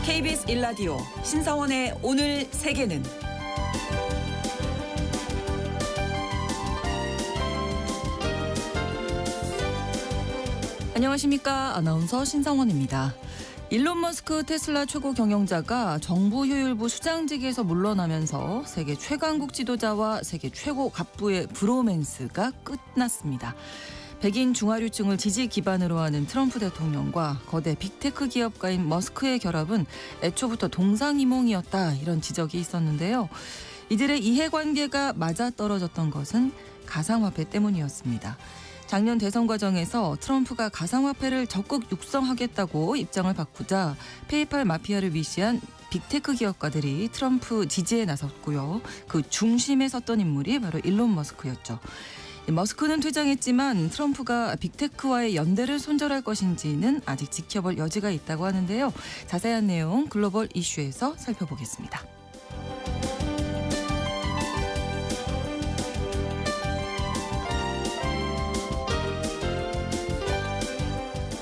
KBS 1라디오 신성원의 오늘 세계는 안녕하십니까. 아나운서 신성원입니다. 일론 머스크 테슬라 최고 경영자가 정부 효율부 수장직에서 물러나면서 세계 최강국 지도자와 세계 최고 갑부의 브로맨스가 끝났습니다. 백인 중하류층을 지지 기반으로 하는 트럼프 대통령과 거대 빅테크 기업가인 머스크의 결합은 애초부터 동상이몽이었다, 이런 지적이 있었는데요. 이들의 이해관계가 맞아떨어졌던 것은 가상화폐 때문이었습니다. 작년 대선 과정에서 트럼프가 가상화폐를 적극 육성하겠다고 입장을 바꾸자 페이팔 마피아를 위시한 빅테크 기업가들이 트럼프 지지에 나섰고요. 그 중심에 섰던 인물이 바로 일론 머스크였죠. 머스크는 퇴장했지만 트럼프가 빅테크와의 연대를 손절할 것인지는 아직 지켜볼 여지가 있다고 하는데요. 자세한 내용 글로벌 이슈에서 살펴보겠습니다.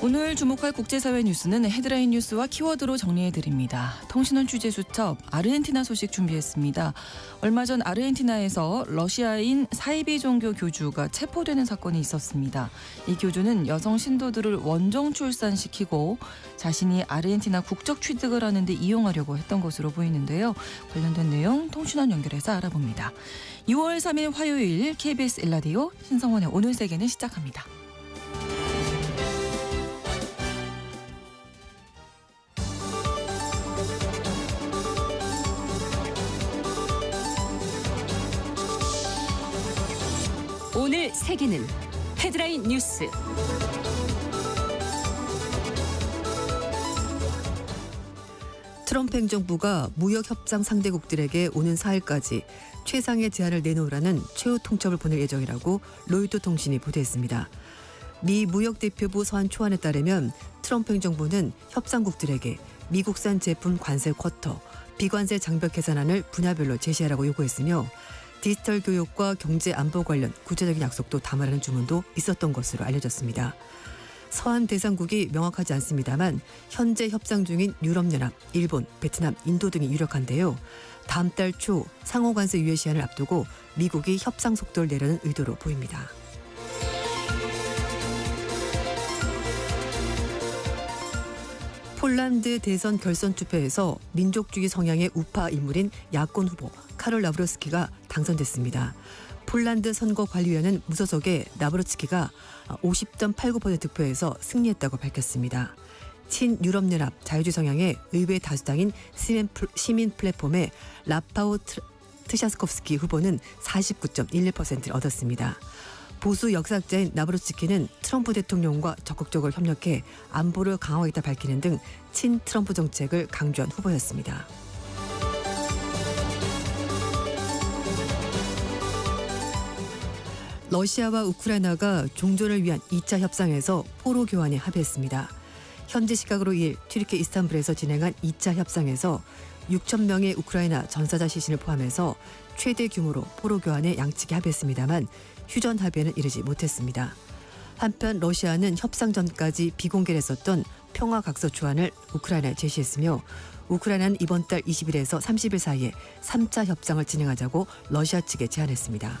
오늘 주목할 국제사회 뉴스는 헤드라인 뉴스와 키워드로 정리해드립니다. 통신원 취재수첩 아르헨티나 소식 준비했습니다. 얼마 전 아르헨티나에서 러시아인 사이비 종교 교주가 체포되는 사건이 있었습니다. 이 교주는 여성 신도들을 원정 출산시키고 자신이 아르헨티나 국적 취득을 하는데 이용하려고 했던 것으로 보이는데요. 관련된 내용 통신원 연결해서 알아봅니다. 6월 3일 화요일 KBS 1라디오 신성원의 오늘 세계는 시작합니다. 오늘 세계는 헤드라인 뉴스. 트럼프 행정부가 무역 협상 상대국들에게 오는 4일까지 최상의 제한을 내놓으라는 최후 통첩을 보낼 예정이라고 로이터 통신이 보도했습니다. 미 무역대표부 서한 초안에 따르면 트럼프 행정부는 협상국들에게 미국산 제품 관세 쿼터, 비관세 장벽 계산안을 분야별로 제시하라고 요구했으며 디지털 교육과 경제 안보 관련 구체적인 약속도 담으라는 주문도 있었던 것으로 알려졌습니다. 서한 대상국이 명확하지 않습니다만 현재 협상 중인 유럽연합, 일본, 베트남, 인도 등이 유력한데요. 다음 달 초 상호관세 유예 시한을 앞두고 미국이 협상 속도를 내려는 의도로 보입니다. 폴란드 대선 결선 투표에서 민족주의 성향의 우파 인물인 야권 후보 카롤 나브로스키가 당선됐습니다. 폴란드 선거관리위원회는 무소속의 나브로스키가 50.89% 득표에서 승리했다고 밝혔습니다. 친유럽연합 자유주의 성향의 의회 다수당인 시민 플랫폼의 라파오 트샤스코프스키 후보는 49.11%를 얻었습니다. 보수 역사학자인 나브로츠키는 트럼프 대통령과 적극적으로 협력해 안보를 강화하겠다 밝히는 등 친트럼프 정책을 강조한 후보였습니다. 러시아와 우크라이나가 종전을 위한 2차 협상에서 포로 교환에 합의했습니다. 현지 시각으로 2일 튀르키 이스탄불에서 진행한 2차 협상에서 6천 명의 우크라이나 전사자 시신을 포함해서 최대 규모로 포로 교환에 양측이 합의했습니다만 휴전 합의에는 이르지 못했습니다. 한편 러시아는 협상 전까지 비공개를 했었던 평화각서 초안을 우크라이나에 제시했으며 우크라이나는 이번 달 20일에서 30일 사이에 3차 협상을 진행하자고 러시아 측에 제안했습니다.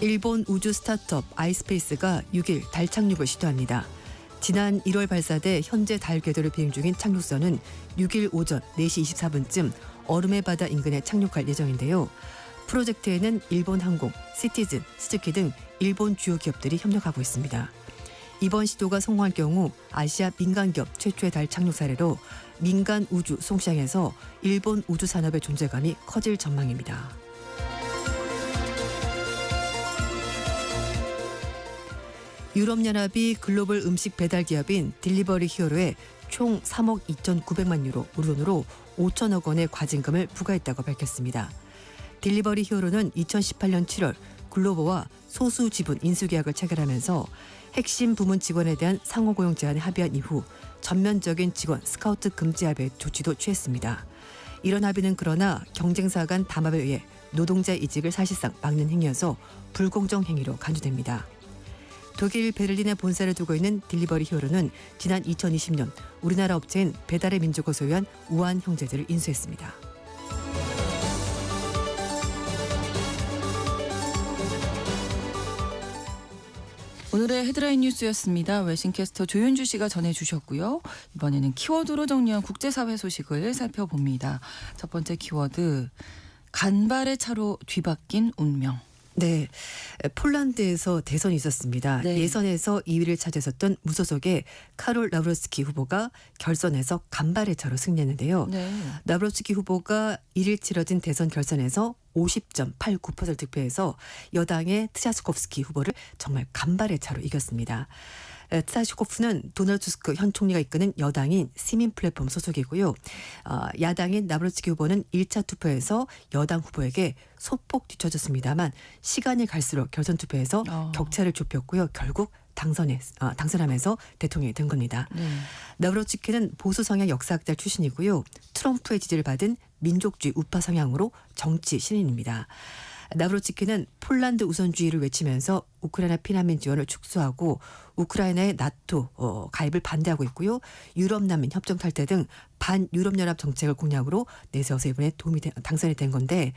일본 우주 스타트업 아이스페이스가 6일 달 착륙을 시도합니다. 지난 1월 발사돼 현재 달 궤도를 비행 중인 착륙선은 6일 오전 4시 24분쯤 얼음의 바다 인근에 착륙할 예정인데요. 프로젝트에는 일본 항공, 시티즌, 스즈키 등 일본 주요 기업들이 협력하고 있습니다. 이번 시도가 성공할 경우 아시아 민간기업 최초의 달 착륙 사례로 민간 우주 수송시장에서 일본 우주 산업의 존재감이 커질 전망입니다. 유럽연합이 글로벌 음식 배달 기업인 딜리버리 히어로에 총 3억 2,900만 유로, 우리 돈으로 5천억 원의 과징금을 부과했다고 밝혔습니다. 딜리버리 히어로는 2018년 7월 글로버와 소수 지분 인수 계약을 체결하면서 핵심 부문 직원에 대한 상호 고용 제한에 합의한 이후 전면적인 직원 스카우트 금지 합의 조치도 취했습니다. 이런 합의는 그러나 경쟁사 간 담합에 의해 노동자 이직을 사실상 막는 행위여서 불공정 행위로 간주됩니다. 독일 베를린에 본사를 두고 있는 딜리버리 히어로는 지난 2020년 우리나라 업체인 배달의 민족을 소유한 우한 형제들을 인수했습니다. 오늘의 헤드라인 뉴스였습니다. 외신캐스터 조윤주 씨가 전해주셨고요. 이번에는 키워드로 정리한 국제사회 소식을 살펴봅니다. 첫 번째 키워드, 간발의 차로 뒤바뀐 운명. 네, 폴란드에서 대선이 있었습니다. 네. 예선에서 2위를 차지했었던 무소속의 카롤 나브로스키 후보가 결선에서 간발의 차로 승리했는데요. 네. 나브로스키 후보가 1일 치러진 대선 결선에서 50.89% 득표해서 여당의 트샤스코프스키 후보를 정말 간발의 차로 이겼습니다. 트샤스코프는 도널드 투스크 현 총리가 이끄는 여당인 시민 플랫폼 소속이고요. 야당인 나브로스키 후보는 1차 투표에서 여당 후보에게 소폭 뒤처졌습니다만 시간이 갈수록 결선 투표에서 격차를 좁혔고요. 결국 당선하면서 대통령이 된 겁니다. 네. 나브로츠키는 보수 성향 역사학자 출신이고요. 트럼프의 지지를 받은 민족주의 우파 성향으로 정치 신인입니다. 나브로츠키는 폴란드 우선주의를 외치면서 우크라이나 피난민 지원을 축소하고 우크라이나의 나토 가입을 반대하고 있고요. 유럽 난민 협정 탈퇴 등 반유럽연합 정책을 공약으로 내세워서 이번에 당선이 된 건데,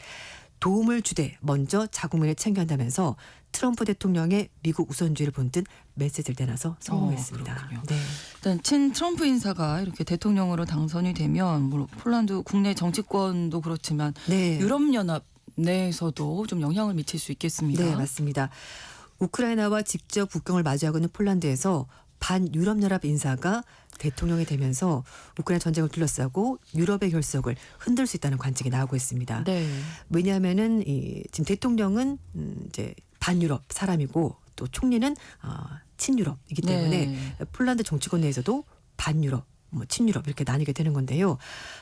도움을 주되 먼저 자국민을 챙겨한다면서 트럼프 대통령의 미국 우선주의를 본뜬 메시지를 내놔서 성공했습니다. 그렇군요. 네. 일단 친 트럼프 인사가 이렇게 대통령으로 당선이 되면 물론 폴란드 국내 정치권도 그렇지만 네. 유럽연합 내에서도 좀 영향을 미칠 수 있겠습니다. 네, 맞습니다. 우크라이나와 직접 국경을 마주하고 있는 폴란드에서 반유럽연합 인사가 대통령이 되면서 우크라이나 전쟁을 둘러싸고 유럽의 결속을 흔들 수 있다는 관측이 나오고 있습니다. 네. 왜냐하면은 지금 대통령은 이제 반유럽 사람이고 또 총리는 친유럽이기 때문에 네. 폴란드 정치권 내에서도 반유럽, 친유럽 이렇게 나뉘게 되는 건데요.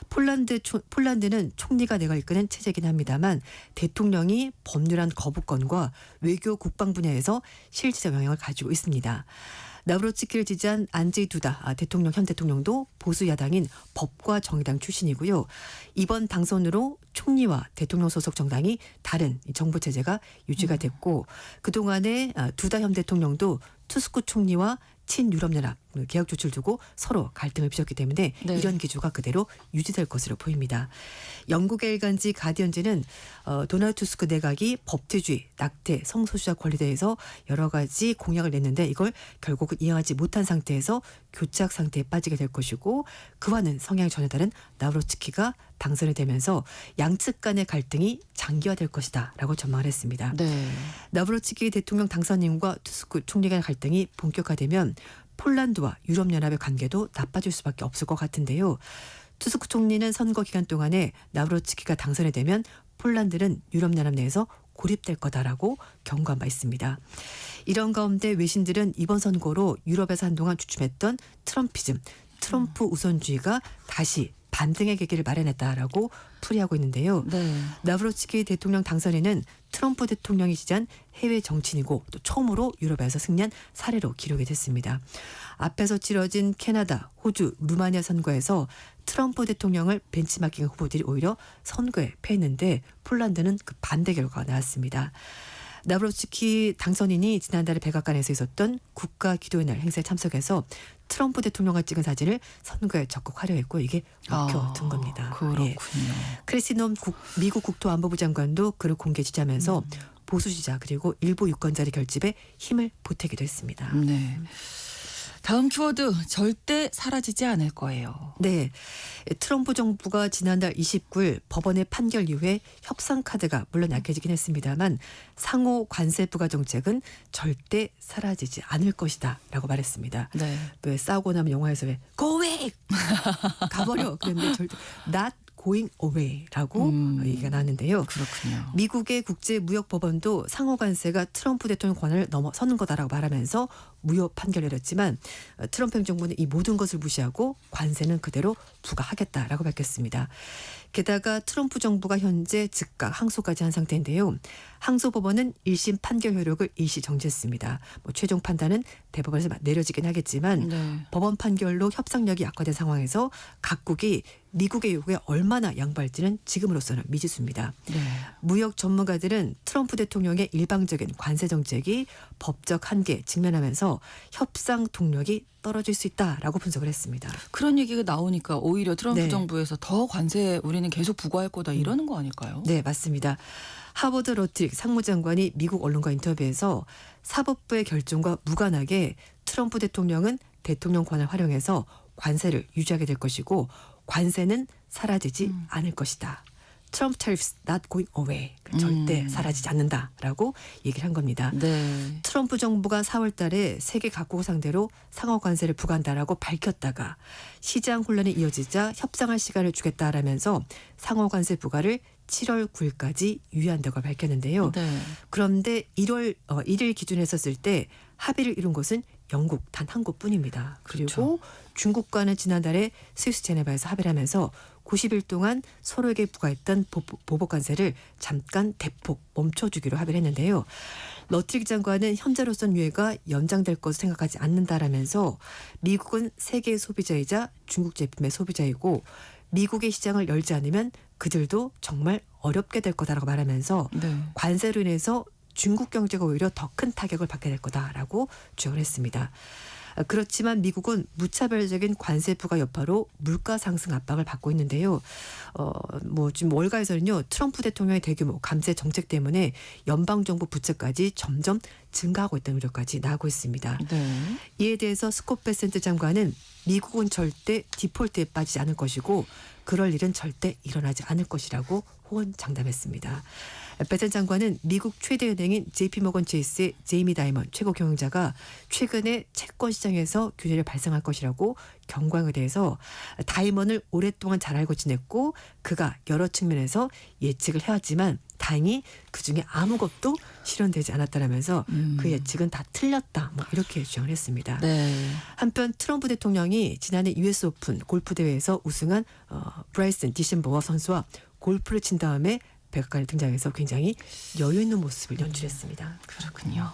폴란드는 총리가 내가 이끄는 체제이긴 합니다만 대통령이 법률안 거부권과 외교 국방 분야에서 실질적 영향을 가지고 있습니다. 나브로츠키를 지지한 안제이 두다 현 대통령도 보수 야당인 법과 정의당 출신이고요. 이번 당선으로 총리와 대통령 소속 정당이 다른 정부 체제가 유지가 됐고, 그동안에 두다 현 대통령도 투스크 총리와 친유럽연합 개혁 조치를 두고 서로 갈등을 빚었기 때문에 네. 이런 기조가 그대로 유지될 것으로 보입니다. 영국의 일간지 가디언지는 도널드 투스크 내각이 법치주의, 낙태, 성소수자 권리에 대해서 여러 가지 공약을 냈는데 이걸 결국은 이행하지 못한 상태에서 교착 상태에 빠지게 될 것이고, 그와는 성향이 전혀 다른 나브로츠키가 당선이 되면서 양측 간의 갈등이 장기화될 것이다 라고 전망을 했습니다. 네. 나브로츠키 대통령 당선인과 투스크 총리 간의 갈등이 본격화되면 폴란드와 유럽연합의 관계도 나빠질 수밖에 없을 것 같은데요. 투스크 총리는 선거 기간 동안에 나브로츠키가 당선이 되면 폴란드는 유럽연합 내에서 고립될 거다라고 경고한 바 있습니다. 이런 가운데 외신들은 이번 선거로 유럽에서 한동안 주춤했던 트럼프 우선주의가 다시 반등의 계기를 마련했다라고 풀이하고 있는데요. 네. 나브로츠키 대통령 당선인은 트럼프 대통령이 지지한 해외 정치인이고 또 처음으로 유럽에서 승리한 사례로 기록이 됐습니다. 앞에서 치러진 캐나다, 호주, 루마니아 선거에서 트럼프 대통령을 벤치마킹한 후보들이 오히려 선거에 패했는데 폴란드는 그 반대 결과가 나왔습니다. 나브로츠키 당선인이 지난달에 백악관에서 있었던 국가 기도의 날 행사에 참석해서 트럼프 대통령과 찍은 사진을 선거에 적극 활용했고 이게 먹혀둔 겁니다. 그렇군요. 예. 크리스놈 미국 국토안보부 장관도 그를 공개 지지하면서 보수 지지자 그리고 일부 유권자의 결집에 힘을 보태기도 했습니다. 네. 다음 키워드, 절대 사라지지 않을 거예요. 네, 트럼프 정부가 지난달 29일 법원의 판결 이후에 협상 카드가 물론 약해지긴 했습니다만 상호 관세 부과 정책은 절대 사라지지 않을 것이다 라고 말했습니다. 네. 왜 싸우고 나면 영화에서 왜 go away 가버려 그랬는데 절대 not going away라고 얘기가 나왔는데요. 그렇군요. 미국의 국제무역법원도 상호관세가 트럼프 대통령 권한을 넘어서는 거다라고 말하면서 무효 판결을 내렸지만 트럼프 행정부는 이 모든 것을 무시하고 관세는 그대로 부과하겠다라고 밝혔습니다. 게다가 트럼프 정부가 현재 즉각 항소까지 한 상태인데요. 항소법원은 1심 판결 효력을 일시 정지했습니다. 최종 판단은 대법원에서 내려지긴 하겠지만 네. 법원 판결로 협상력이 약화된 상황에서 각국이 미국의 요구에 얼마나 양보할지는 지금으로서는 미지수입니다. 네. 무역 전문가들은 트럼프 대통령의 일방적인 관세 정책이 법적 한계에 직면하면서 협상 동력이 떨어질 수 있다라고 분석을 했습니다. 그런 얘기가 나오니까 오히려 트럼프 네. 정부에서 더 관세 우리는 계속 부과할 거다 이러는 거 아닐까요? 네, 맞습니다. 하버드 로트릭 상무장관이 미국 언론과 인터뷰에서 사법부의 결정과 무관하게 트럼프 대통령은 대통령 권한을 활용해서 관세를 유지하게 될 것이고 관세는 사라지지 않을 것이다. Trump tariffs not going away. 절대 사라지지 않는다라고 얘기를 한 겁니다. 네. 트럼프 정부가 4월 달에 세계 각국을 상대로 상호 관세를 부과한다라고 밝혔다가 시장 혼란이 이어지자 협상할 시간을 주겠다라면서 상호 관세 부과를 7월 9일까지 유예한다고 밝혔는데요. 네. 그런데 1월 1일 기준에 했었을 때 합의를 이룬 것은 영국 단 한 곳뿐입니다. 그리고 중국과는 지난달에 스위스 제네바에서 합의를 하면서 90일 동안 서로에게 부과했던 보복 관세를 잠깐 대폭 멈춰주기로 합의를 했는데요. 러트릭 장관은 현재로선 유예가 연장될 것을 생각하지 않는다라면서 미국은 세계 소비자이자 중국 제품의 소비자이고 미국의 시장을 열지 않으면 그들도 정말 어렵게 될 거다라고 말하면서 네. 관세로 인해서 중국 경제가 오히려 더 큰 타격을 받게 될 거다라고 주장을 했습니다. 그렇지만 미국은 무차별적인 관세 부과 여파로 물가 상승 압박을 받고 있는데요. 지금 월가에서는요 트럼프 대통령의 대규모 감세 정책 때문에 연방 정부 부채까지 점점 증가하고 있다는 우려까지 나오고 있습니다. 네. 이에 대해서 스콧 베센트 장관은 미국은 절대 디폴트에 빠지지 않을 것이고 그럴 일은 절대 일어나지 않을 것이라고 호언장담했습니다. 베센 장관은 미국 최대 은행인 JP모건 체이스의 제이미 다이먼 최고 경영자가 최근에 채권 시장에서 균열이 발생할 것이라고 경고한 것에 대해서 다이먼을 오랫동안 잘 알고 지냈고 그가 여러 측면에서 예측을 해왔지만 다행히 그중에 아무것도 실현되지 않았다라면서 그 예측은 다 틀렸다 이렇게 주장을 했습니다. 네. 한편 트럼프 대통령이 지난해 US 오픈 골프 대회에서 우승한 브라이슨 디셈버와 선수와 골프를 친 다음에 백악관에 등장해서 굉장히 여유 있는 모습을 연출했습니다. 그렇군요.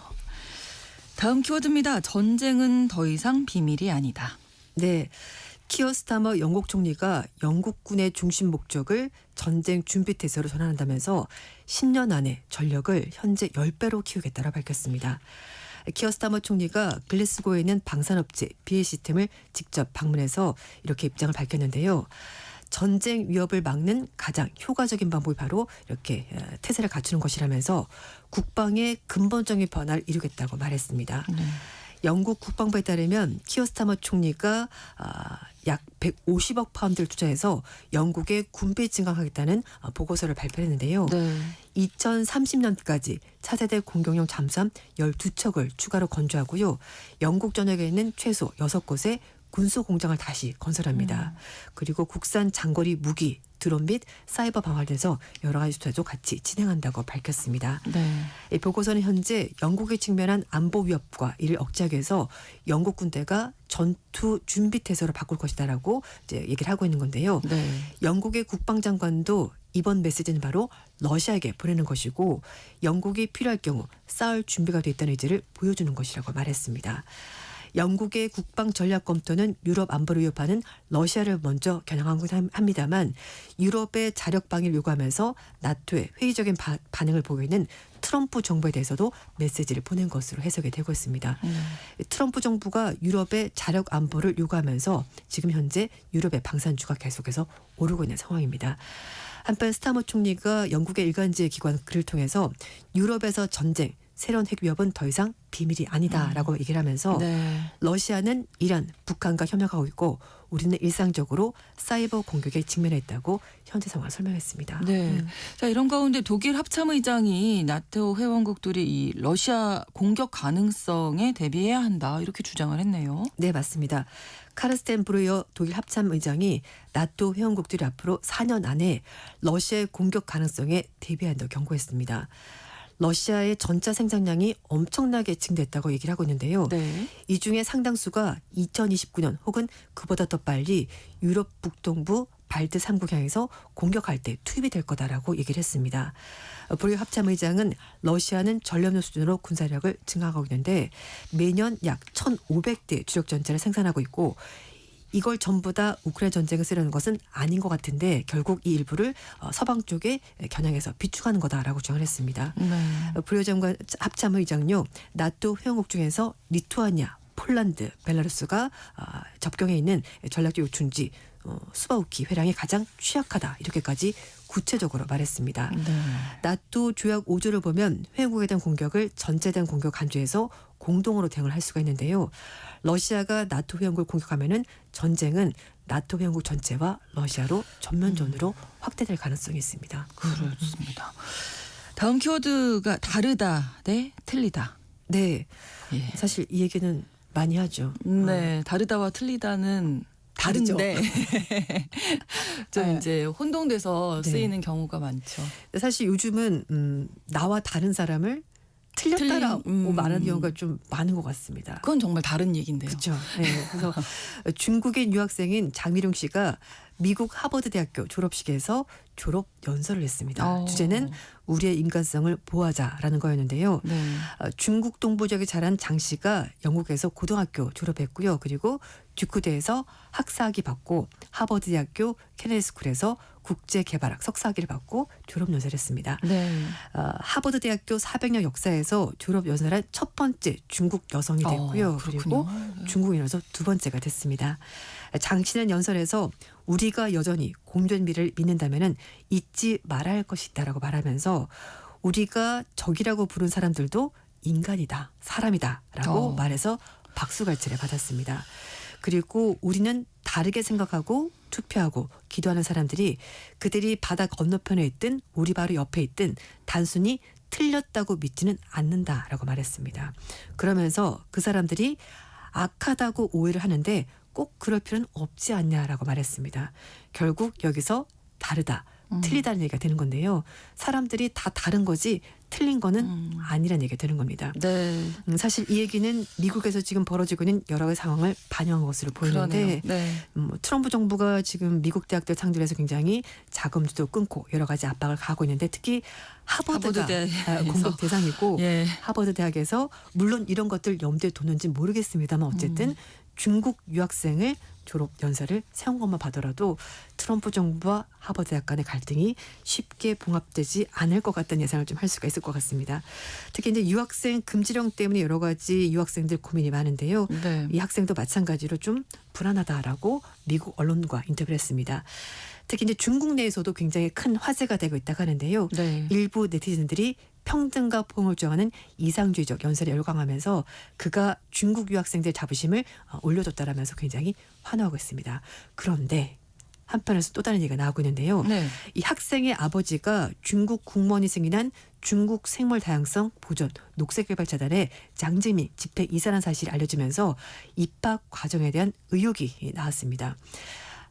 다음 키워드입니다. 전쟁은 더 이상 비밀이 아니다. 네. 키어 스타머 영국 총리가 영국군의 중심 목적을 전쟁 준비 태세로 전환한다면서 10년 안에 전력을 현재 10배로 키우겠다고 밝혔습니다. 키어 스타머 총리가 글래스고에 있는 방산업체 BAE 시스템을 직접 방문해서 이렇게 입장을 밝혔는데요. 전쟁 위협을 막는 가장 효과적인 방법이 바로 이렇게 태세를 갖추는 것이라면서 국방의 근본적인 변화를 이루겠다고 말했습니다. 영국 국방부에 따르면 키어 스타머 총리가 약 150억 파운드를 투자해서 영국의 군비 증강하겠다는 보고서를 발표했는데요. 네. 2030년까지 차세대 공격용 잠수함 12척을 추가로 건조하고요. 영국 전역에 있는 최소 6곳의 군수 공장을 다시 건설합니다. 그리고 국산 장거리 무기, 드론 및 사이버 방어에서 여러 가지 투자도 같이 진행한다고 밝혔습니다. 네. 이 보고서는 현재 영국이 직면한 안보 위협과 이를 억제하기 위해서 영국 군대가 전투 준비 태세로 바꿀 것이다라고 이제 얘기를 하고 있는 건데요. 네. 영국의 국방장관도 이번 메시지는 바로 러시아에게 보내는 것이고 영국이 필요할 경우 싸울 준비가 돼 있다는 의지를 보여주는 것이라고 말했습니다. 영국의 국방 전략 검토는 유럽 안보를 위협하는 러시아를 먼저 겨냥하곤 합니다만 유럽의 자력 방위를 요구하면서 나토의 회의적인 반응을 보이고 있는 트럼프 정부에 대해서도 메시지를 보낸 것으로 해석이 되고 있습니다. 트럼프 정부가 유럽의 자력 안보를 요구하면서 지금 현재 유럽의 방산주가 계속해서 오르고 있는 상황입니다. 한편 스타머 총리가 영국의 일간지 기관 글을 통해서 유럽에서 전쟁, 새로운 핵 위협은 더 이상 비밀이 아니다라고 얘기를 하면서 네. 러시아는 이란, 북한과 협력하고 있고 우리는 일상적으로 사이버 공격에 직면해 있다고 현재 상황을 설명했습니다. 네. 자, 이런 가운데 독일 합참의장이 나토 회원국들이 이 러시아 공격 가능성에 대비해야 한다 이렇게 주장을 했네요. 네, 맞습니다. 카르스텐 브루이어 독일 합참의장이 나토 회원국들이 앞으로 4년 안에 러시아의 공격 가능성에 대비한다고 경고했습니다. 러시아의 전차 생산량이 엄청나게 증대했다고 얘기를 하고 있는데요. 네. 이 중에 상당수가 2029년 혹은 그보다 더 빨리 유럽 북동부 발트 3국 향해서 공격할 때 투입이 될 거다라고 얘기를 했습니다. 보리오 합참의장은 러시아는 전력력 수준으로 군사력을 증강하고 있는데 매년 약 1,500대 주력 전차를 생산하고 있고 이걸 전부 다 우크라이나 전쟁에 쓰려는 것은 아닌 것 같은데 결국 이 일부를 서방 쪽에 겨냥해서 비축하는 거다라고 주장을 했습니다. 보리오 장관 합참의장요. 나토 회원국 중에서 리투아니아, 폴란드, 벨라루스가 접경에 있는 전략적 요충지 수바우키 회랑이 가장 취약하다 이렇게까지 구체적으로 말했습니다. 나토 조약 5조를 보면 회원국에 대한 공격을 전체에 대한 공격 간주해서 공동으로 대응을 할 수가 있는데요. 러시아가 나토 회원국을 공격하면은 전쟁은 나토 회원국 전체와 러시아로 전면전으로 확대될 가능성이 있습니다. 그렇습니다. 다음 키워드가 다르다 대 틀리다. 네, 예. 사실 이 얘기는 많이 하죠. 네, 다르다와 틀리다는 다른데 좀 네. 이제 혼동돼서 네. 쓰이는 경우가 많죠. 사실 요즘은 나와 다른 사람을 틀렸다라고 말하는 경우가 좀 많은 것 같습니다. 그건 정말 다른 얘기인데요. 그렇죠. 네, 그래서 중국인 유학생인 장미룡 씨가 미국 하버드 대학교 졸업식에서 졸업 연설을 했습니다. 주제는 우리의 인간성을 보호하자라는 거였는데요. 네. 중국 동부 지역에 자란 장 씨가 영국에서 고등학교 졸업했고요. 그리고 듀크대에서 학사학위 받고 하버드 대학교 케네디 스쿨에서 국제개발학 석사학위를 받고 졸업 연설을 했습니다. 네. 하버드 대학교 400년 역사에서 졸업 연설한 첫 번째 중국 여성이 됐고요. 그리고 중국인으로서 두 번째가 됐습니다. 장 씨는 연설에서 우리가 여전히 공존 미를 믿는다면은 잊지 말아야 할 것이 있다라고 말하면서 우리가 적이라고 부른 사람들도 인간이다, 사람이다라고 말해서 박수갈채를 받았습니다. 그리고 우리는 다르게 생각하고 투표하고 기도하는 사람들이 그들이 바다 건너편에 있든 우리 바로 옆에 있든 단순히 틀렸다고 믿지는 않는다라고 말했습니다. 그러면서 그 사람들이 악하다고 오해를 하는데 꼭 그럴 필요는 없지 않냐라고 말했습니다. 결국 여기서 다르다, 틀리다는 얘기가 되는 건데요. 사람들이 다 다른 거지 틀린 거는 아니라는 얘기가 되는 겁니다. 네. 사실 이 얘기는 미국에서 지금 벌어지고 있는 여러 가지 상황을 반영한 것으로 보이는데 네. 트럼프 정부가 지금 미국 대학들 상대로 해서 굉장히 자금주도 끊고 여러 가지 압박을 가하고 있는데 특히 하버드가 공격 대상이고 예. 하버드 대학에서 물론 이런 것들 염두에 뒀는지 모르겠습니다만 어쨌든 중국 유학생을 졸업 연설을 세운 것만 봐더라도 트럼프 정부와 하버드 대학 간의 갈등이 쉽게 봉합되지 않을 것 같다는 예상을 좀 할 수가 있을 것 같습니다. 특히 이제 유학생 금지령 때문에 여러 가지 유학생들 고민이 많은데요. 네. 이 학생도 마찬가지로 좀 불안하다라고 미국 언론과 인터뷰를 했습니다. 특히 이제 중국 내에서도 굉장히 큰 화제가 되고 있다고 하는데요. 네. 일부 네티즌들이 평등과 포용을 주장하는 이상주의적 연설에 열광하면서 그가 중국 유학생들 자부심을 올려줬다라면서 굉장히 환호하고 있습니다. 그런데 한편에서 또 다른 얘기가 나오고 있는데요. 네. 이 학생의 아버지가 중국 국무원이 승인한 중국 생물 다양성 보존 녹색개발재단의 장재미 집회 이사라는 사실이 알려지면서 입학 과정에 대한 의혹이 나왔습니다.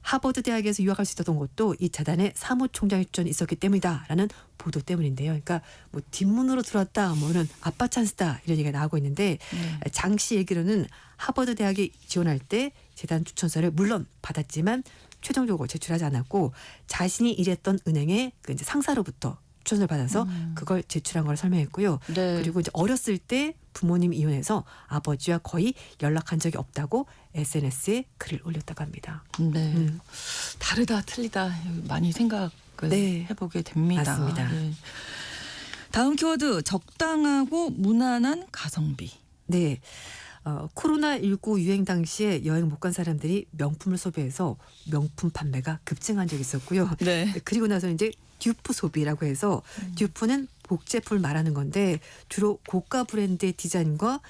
하버드 대학에서 유학할 수 있었던 것도 이 재단의 사무총장이 추천이 있었기 때문이다라는 보도 때문인데요. 그러니까 뭐 뒷문으로 들어왔다, 뭐는 아빠 찬스다 이런 얘기가 나오고 있는데 장 씨 얘기로는 하버드 대학에 지원할 때 재단 추천서를 물론 받았지만 최종적으로 제출하지 않았고 자신이 일했던 은행의 그 이제 상사로부터 추천을 받아서 그걸 제출한 걸 설명했고요. 네. 그리고 이제 어렸을 때 부모님 이혼해서 아버지와 거의 연락한 적이 없다고 SNS에 글을 올렸다고 합니다. 네. 다르다, 틀리다 많이 생각을 네. 해보게 됩니다. 맞습니다. 네. 다음 키워드 적당하고 무난한 가성비. 네. 코로나19 유행 당시에 여행 못 간 사람들이 명품을 소비해서 명품 판매가 급증한 적이 있었고요. 네. 그리고 나서 이제 듀프 소비라고 해서 듀프는 복제품을 말하는 건데 주로 고가 브랜드의 디자인과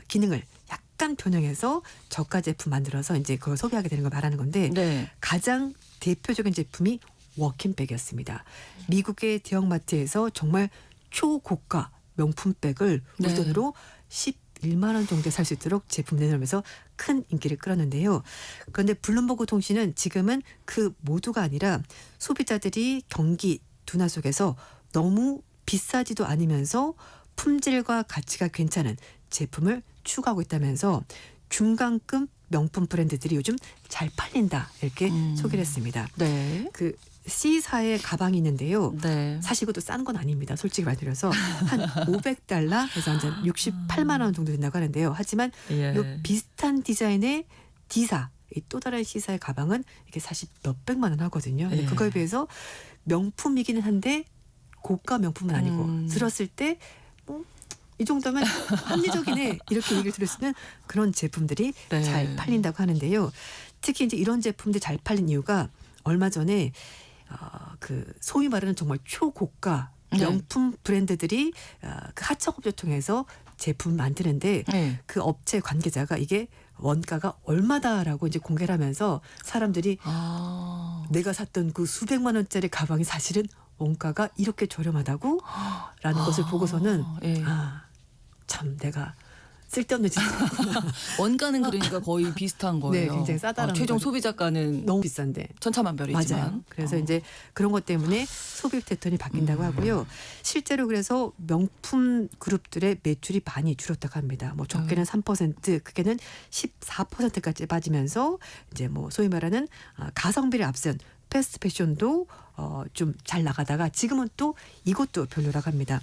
기능을 약간 변형해서 저가 제품 만들어서 이제 그걸 소비하게 되는 걸 말하는 건데 네. 가장 대표적인 제품이 워킹백이었습니다. 미국의 대형마트에서 정말 초고가 명품백을 우리 돈으로 11만 원 정도에 살 수 있도록 제품 내놓으면서 큰 인기를 끌었는데요. 그런데 블룸버그 통신은 지금은 그 모두가 아니라 소비자들이 경기 둔화 속에서 너무 비싸지도 않으면서 품질과 가치가 괜찮은 제품을 추구하고 있다면서 중간급 명품 브랜드들이 요즘 잘 팔린다 이렇게 음. 소개를 했습니다. 네. 그 C사의 가방이 있는데요. 네. 사실 이것도 싼 건 아닙니다. 솔직히 말드려서 한 $500 해서 한 68만 원 정도 된다고 하는데요. 하지만 예. 요 비슷한 디자인의 D사, 이 또 다른 C사의 가방은 이게 사실 몇백만 원 하거든요. 근데 예. 그거에 비해서 명품이기는 한데 고가 명품은 아니고 들었을 때 뭐 이 정도면 합리적이네 이렇게 얘기를 들을 수 있는 그런 제품들이 네. 잘 팔린다고 하는데요. 특히 이제 이런 제품들이 잘 팔린 이유가 얼마 전에 그 소위 말하는 정말 초고가 네. 명품 브랜드들이 그 하청업체 통해서 제품 만드는데 네. 그 업체 관계자가 이게 원가가 얼마다라고 이제 공개를 하면서 사람들이 아. 내가 샀던 그 수백만 원짜리 가방이 사실은 원가가 이렇게 저렴하다고 라는 것을 보고서는 예. 참 내가 쓸데없는 짓을 원가는 그러니까 거의 비슷한 거예요. 네, 굉장히 싸다라는 최종 거죠. 소비자가는 너무 비싼데. 천차만별이지만. 맞아요. 그래서 이제 그런 것 때문에 소비 패턴이 바뀐다고 하고요. 실제로 그래서 명품 그룹들의 매출이 많이 줄었다고 합니다. 뭐 적게는 3%, 크게는 14%까지 빠지면서 이제 뭐 소위 말하는 가성비를 앞선 패스트 패션도 좀 잘 나가다가 지금은 또 이것도 별로라고 합니다.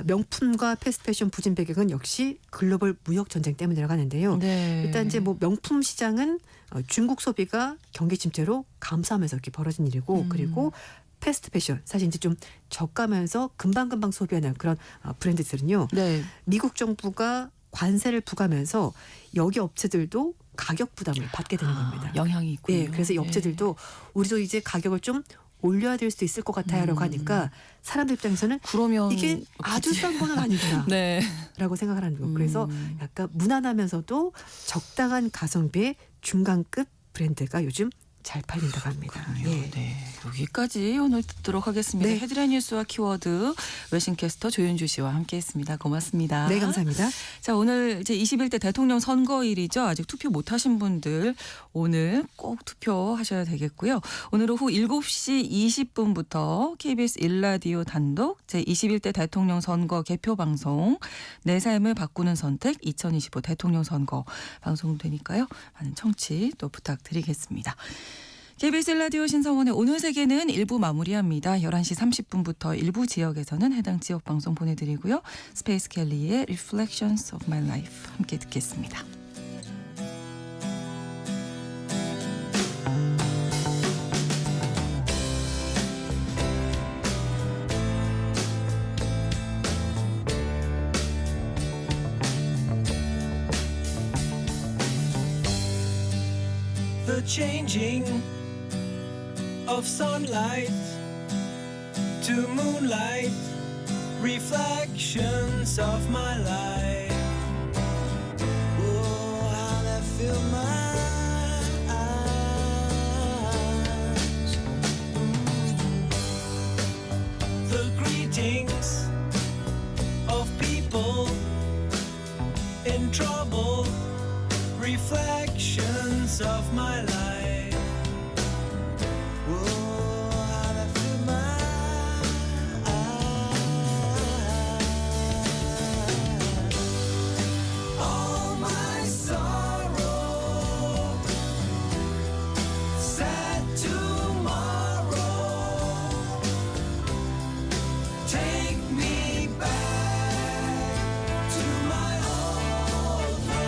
명품과 패스트 패션 부진 배경은 역시 글로벌 무역 전쟁 때문이라고 하는데요. 네. 일단 이제 뭐 명품 시장은 중국 소비가 경기 침체로 감소하면서 이렇게 벌어진 일이고 그리고 패스트 패션 사실 이제 좀 저가면서 금방금방 소비하는 그런 브랜드들은요. 네. 미국 정부가 관세를 부과하면서 여기 업체들도 가격 부담을 받게 되는 겁니다. 영향이 있군요. 네, 그래서 이 업체들도 우리도 이제 가격을 좀 올려야 될 수도 있을 것 같아요라고 하니까 사람들 입장에서는 그러면 이게 아주 싼 거는 아니구나라고 네. 생각을 하는 거예요. 그래서 약간 무난하면서도 적당한 가성비의 중간급 브랜드가 요즘 잘 팔린다고 합니다. 예. 네. 여기까지 오늘 듣도록 하겠습니다. 네. 헤드라인 뉴스와 키워드 외신캐스터 조윤주 씨와 함께했습니다. 고맙습니다. 네, 감사합니다. 자, 오늘 제 21대 대통령 선거일이죠. 아직 투표 못하신 분들 오늘 꼭 투표하셔야 되겠고요. 오늘 오후 7시 20분부터 KBS 1라디오 단독 제 21대 대통령 선거 개표 방송 내 삶을 바꾸는 선택 2025 대통령 선거 방송되니까요. 많은 청취 또 부탁드리겠습니다. KBS 라디오 신성원의 오늘 세계는 1부 마무리합니다. 11시 30분부터 일부 지역에서는 해당 지역 방송 보내드리고요. 스페이스 켈리의 Reflections of My Life 함께 듣겠습니다. The changing of sunlight to moonlight, reflections of my life. Oh, how they fill my eyes. The greetings of people in trouble, reflections of my life. Whoa, how they fill my eyes. All my sorrow, sad tomorrow, take me back to my old home.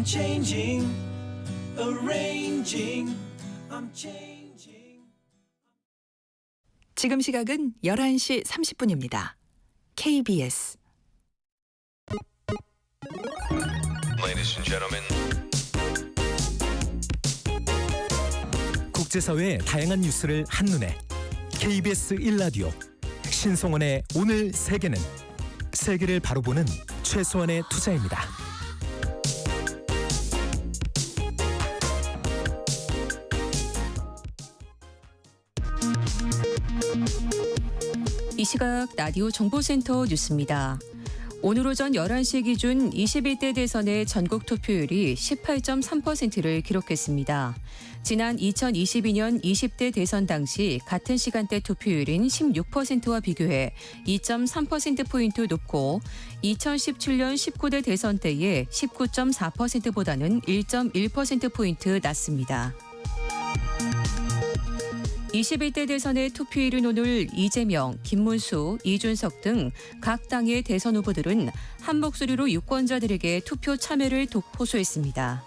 I'm changing, arranging, I'm changing. 지금 시각은 11시 30분입니다. KBS Ladies and gentlemen. 국제사회의 다양한 뉴스를 한눈에 KBS 1라디오 신성원의 오늘 세계는 세계를 바로 보는 최소한의 투자입니다. 이 시각 라디오 정보센터 뉴스입니다. 오늘 오전 11시 기준 21대 대선의 전국 투표율이 18.3%를 기록했습니다. 지난 2022년 20대 대선 당시 같은 시간대 투표율인 16%와 비교해 2.3%포인트 높고 2017년 19대 대선 때의 19.4%보다는 1.1%포인트 낮습니다. 21대 대선의 투표일은 오늘 이재명, 김문수, 이준석 등 각 당의 대선 후보들은 한 목소리로 유권자들에게 투표 참여를 호소했습니다.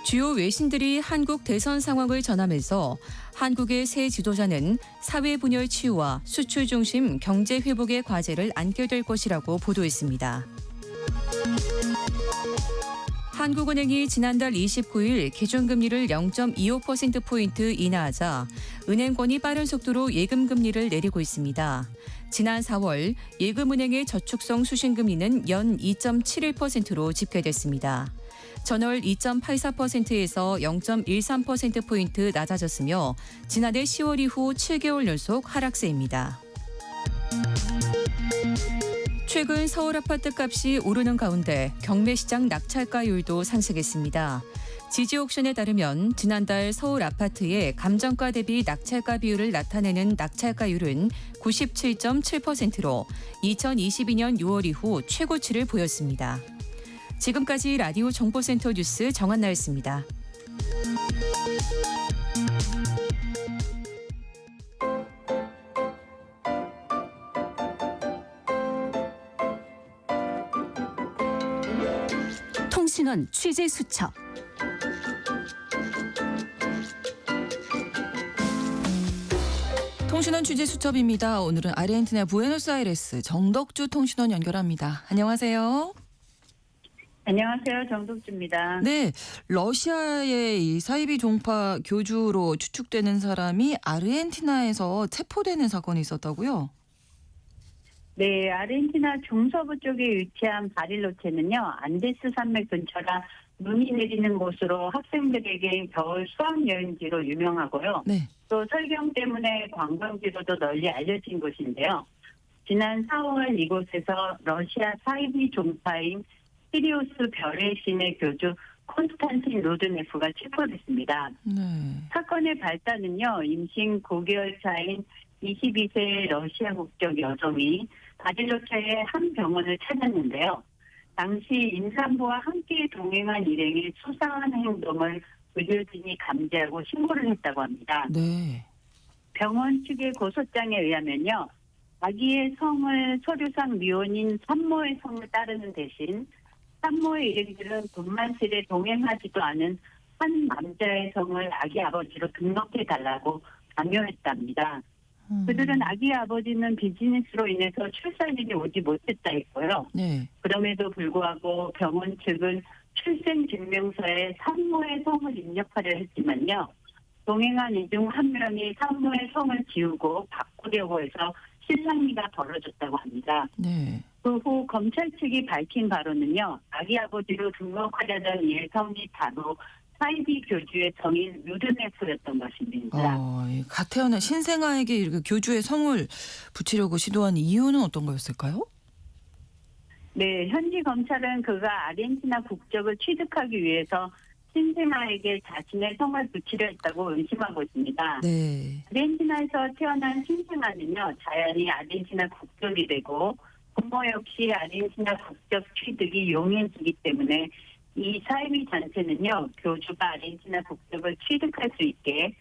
주요 외신들이 한국 대선 상황을 전하면서 한국의 새 지도자는 사회 분열 치유와 수출 중심 경제 회복의 과제를 안게 될 것이라고 보도했습니다. 한국은행이 지난달 29일 기준금리를 0.25%포인트 인하하자 은행권이 빠른 속도로 예금금리를 내리고 있습니다. 지난 4월 예금은행의 저축성 수신금리는 연 2.71%로 집계됐습니다. 전월 2.84%에서 0.13%포인트 낮아졌으며 지난해 10월 이후 7개월 연속 하락세입니다. 최근 서울 아파트 값이 오르는 가운데 경매시장 낙찰가율도 상승했습니다. 지지옥션에 따르면 지난달 서울 아파트의 감정가 대비 낙찰가 비율을 나타내는 낙찰가율은 97.7%로 2022년 6월 이후 최고치를 보였습니다. 지금까지 라디오 정보센터 뉴스 정한나였습니다. 통신원 취재 수첩. 통신원 취재 수첩입니다. 오늘은 아르헨티나 부에노스아이레스 정덕주 통신원 연결합니다. 안녕하세요. 안녕하세요. 정덕주입니다. 네, 러시아의 이 사이비 종파 교주로 추측되는 사람이 아르헨티나에서 체포되는 사건이 있었다고요? 네, 아르헨티나 중서부 쪽에 위치한 바릴로체는요, 안데스 산맥 근처라 눈이 내리는 곳으로 학생들에게 겨울 수학 여행지로 유명하고요. 네. 또 설경 때문에 관광지로도 널리 알려진 곳인데요. 지난 4월 이곳에서 러시아 사이비 종파인 시리우스 별의 신의 교주 콘스탄틴 로드네프가 체포됐습니다. 네. 사건의 발단은요, 임신 9개월 차인 22세의 러시아 국적 여성이 바릴로체의 한 병원을 찾았는데요. 당시 임산부와 함께 동행한 일행의 수상한 행동을 의료진이 감지하고 신고를 했다고 합니다. 네. 병원 측의 고소장에 의하면요, 아기의 성을 서류상 미혼인 산모의 성을 따르는 대신 산모의 일행들은 분만실에 동행하지도 않은 한 남자의 성을 아기 아버지로 등록해달라고 강요했답니다. 그들은 아기 아버지는 비즈니스로 인해서 출산일이 오지 못했다 했고요. 네. 그럼에도 불구하고 병원 측은 출생증명서에 산모의 성을 입력하려 했지만요. 동행한 이 중 한 명이 산모의 성을 지우고 바꾸려고 해서 실랑이가 벌어졌다고 합니다. 네. 그 후 검찰 측이 밝힌 바로는요. 아기 아버지로 등록하려던 이의 성이 바로 사이비 교주의 성인 루드네프였던 것입니다. 갓 태어난 신생아에게 이렇게 교주의 성을 붙이려고 시도한 이유는 어떤 거였을까요? 네, 현지 검찰은 그가 아르헨티나 국적을 취득하기 위해서 신생아에게 자신의 성을 붙이려 했다고 의심하고 있습니다. 네. 아르헨티나에서 태어난 신생아는요, 자연히 아르헨티나 국적이 되고 부모 역시 아르헨티나 국적 취득이 용이해지기 때문에 이 사이비 단체는요, 교주가 아르헨티나 국적을 취득할 수 있게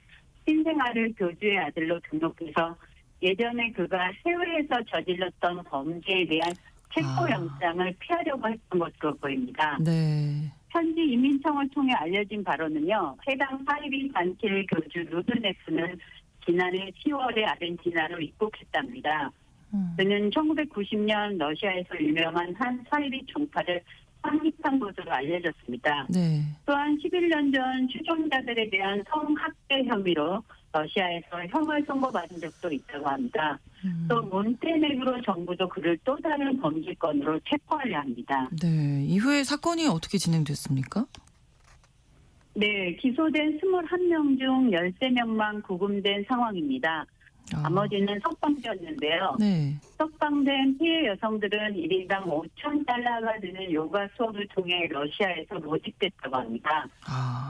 신생아를 교주의 아들로 등록해서 예전에 그가 해외에서 저질렀던 범죄에 대한 체포영장을 피하려고 했던 것으로 보입니다. 네. 현지 이민청을 통해 알려진 바로는요. 해당 사이비 단체 교주 루드네스는 지난해 10월에 아르헨티나로 입국했답니다. 그는 1990년 러시아에서 유명한 한 사이비 종파를 확립한 것으로 알려졌습니다. 네. 또한 11년 전 추종자들에 대한 성학대 혐의로 러시아에서 형을 선고받은 적도 있다고 합니다. 또 몬테네그로 정부도 그를 또 다른 범죄건으로 체포하려 합니다. 네. 이후에 사건이 어떻게 진행됐습니까? 네, 기소된 21명 중 13명만 구금된 상황입니다. 나머지는 석방되었는데요. 네. 석방된 피해 여성들은 1인당 5,000달러가 드는 요가 수업을 통해 러시아에서 모집됐다고 합니다.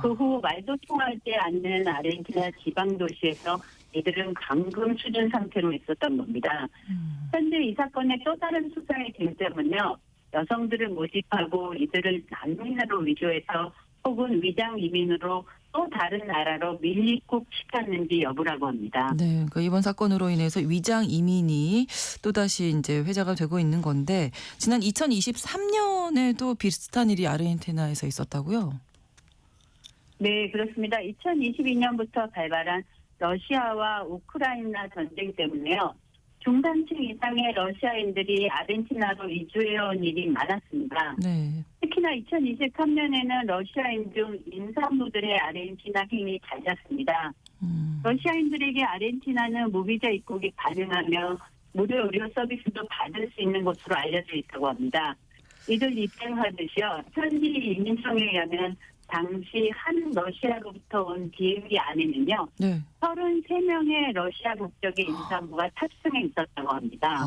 그 후 말도 통하지 않는 아르헨티나 지방 도시에서 이들은 감금 수준 상태로 있었던 겁니다. 현재 이 사건의 또 다른 수사의 쟁점은요. 여성들을 모집하고 이들을 난민으로 위조해서 혹은 위장 이민으로 또 다른 나라로 밀입국시켰는지 여부라고 합니다. 네. 그러니까 이번 사건으로 인해서 위장 이민이 또다시 이제 회자가 되고 있는 건데 지난 2023년에도 비슷한 일이 아르헨티나에서 있었다고요? 네, 그렇습니다. 2022년부터 발발한 러시아와 우크라이나 전쟁 때문에요. 중산층 이상의 러시아인들이 아르헨티나로 이주해온 일이 많았습니다. 네. 특히나 2023년에는 러시아인 중 임산부들의 아르헨티나 행이 잦았습니다. 러시아인들에게 아르헨티나는 무비자 입국이 가능하며 무료 의료 서비스도 받을 수 있는 곳으로 알려져 있다고 합니다. 이들 입장하듯이요. 현지 이민청에 의하면 당시 한 러시아로부터 온 비행기 안에는요. 네. 33명의 러시아 국적의 임산부가 탑승해 있었다고 합니다.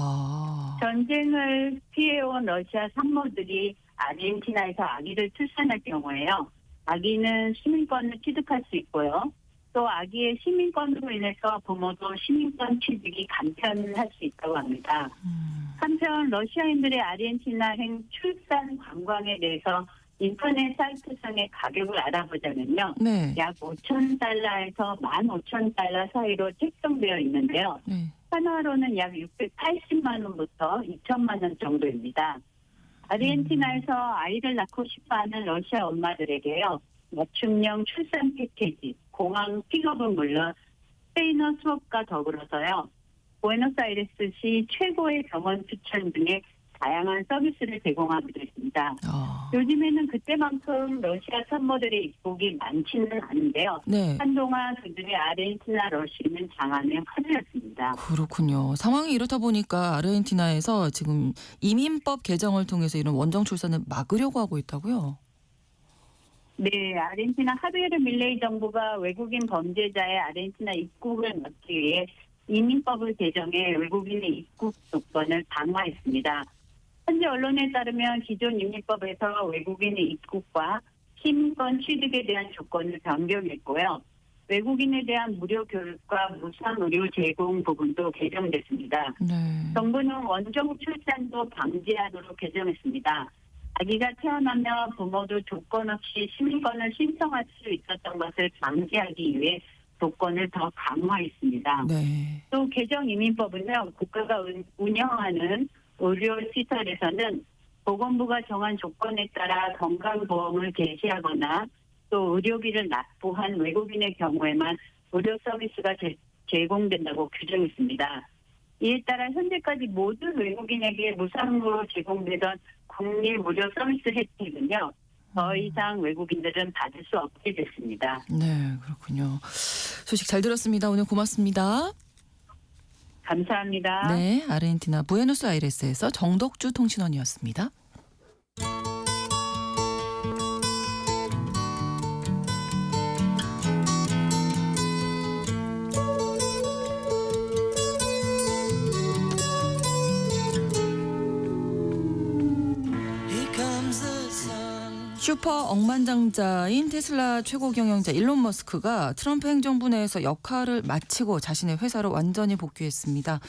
전쟁을 피해온 러시아 산모들이 아르헨티나에서 아기를 출산할 경우에요. 아기는 시민권을 취득할 수 있고요. 또 아기의 시민권으로 인해서 부모도 시민권 취득이 간편할 수 있다고 합니다. 한편 러시아인들의 아르헨티나행 출산 관광에 대해서 인터넷 사이트상의 가격을 알아보자면요. 네. 약 5,000달러에서 15,000달러 사이로 책정되어 있는데요. 네. 한화로는 약 680만 원부터 2천만 원 정도입니다. 아르헨티나에서 아이를 낳고 싶어하는 러시아 엄마들에게요. 맞춤형 출산 패키지, 공항 픽업은 물론 스페인어 수업과 더불어서요. 부에노스아이레스시 최고의 병원 추천 등의 다양한 서비스를 제공하기도 했습니다. 요즘에는 그때만큼 러시아 산모들의 입국이 많지는 않은데요. 네. 한동안 그들의 아르헨티나 러시는 장안의 화제였습니다. 그렇군요. 상황이 이렇다 보니까 아르헨티나에서 지금 이민법 개정을 통해서 이런 원정 출산을 막으려고 하고 있다고요? 네, 아르헨티나 하비에르 밀레이 정부가 외국인 범죄자의 아르헨티나 입국을 막기 위해 이민법을 개정해 외국인의 입국 조건을 강화했습니다. 현재 언론에 따르면 기존 이민법에서 외국인의 입국과 시민권 취득에 대한 조건을 변경했고요. 외국인에 대한 무료 교육과 무상 의료 제공 부분도 개정됐습니다. 네. 정부는 원정 출산도 방지하도록 개정했습니다. 아기가 태어나면 부모도 조건 없이 시민권을 신청할 수 있었던 것을 방지하기 위해 조건을 더 강화했습니다. 네. 또 개정 이민법은요. 국가가 운영하는 의료시설에서는 보건부가 정한 조건에 따라 건강보험을 개시하거나 또 의료비를 납부한 외국인의 경우에만 의료 서비스가 제공된다고 규정했습니다. 이에 따라 현재까지 모든 외국인에게 무상으로 제공되던 국내 무료 서비스 혜택은요. 더 이상 외국인들은 받을 수 없게 됐습니다. 네, 그렇군요. 소식 잘 들었습니다. 오늘 고맙습니다. 감사합니다. 네, 아르헨티나 부에노스아이레스에서 정덕주 통신원이었습니다. 슈퍼 억만장자인 테슬라 최고 경영자 일론 머스크가 트럼프 행정부 내에서 역할을 마치고 자신의 회사로 완전히 복귀했습니다.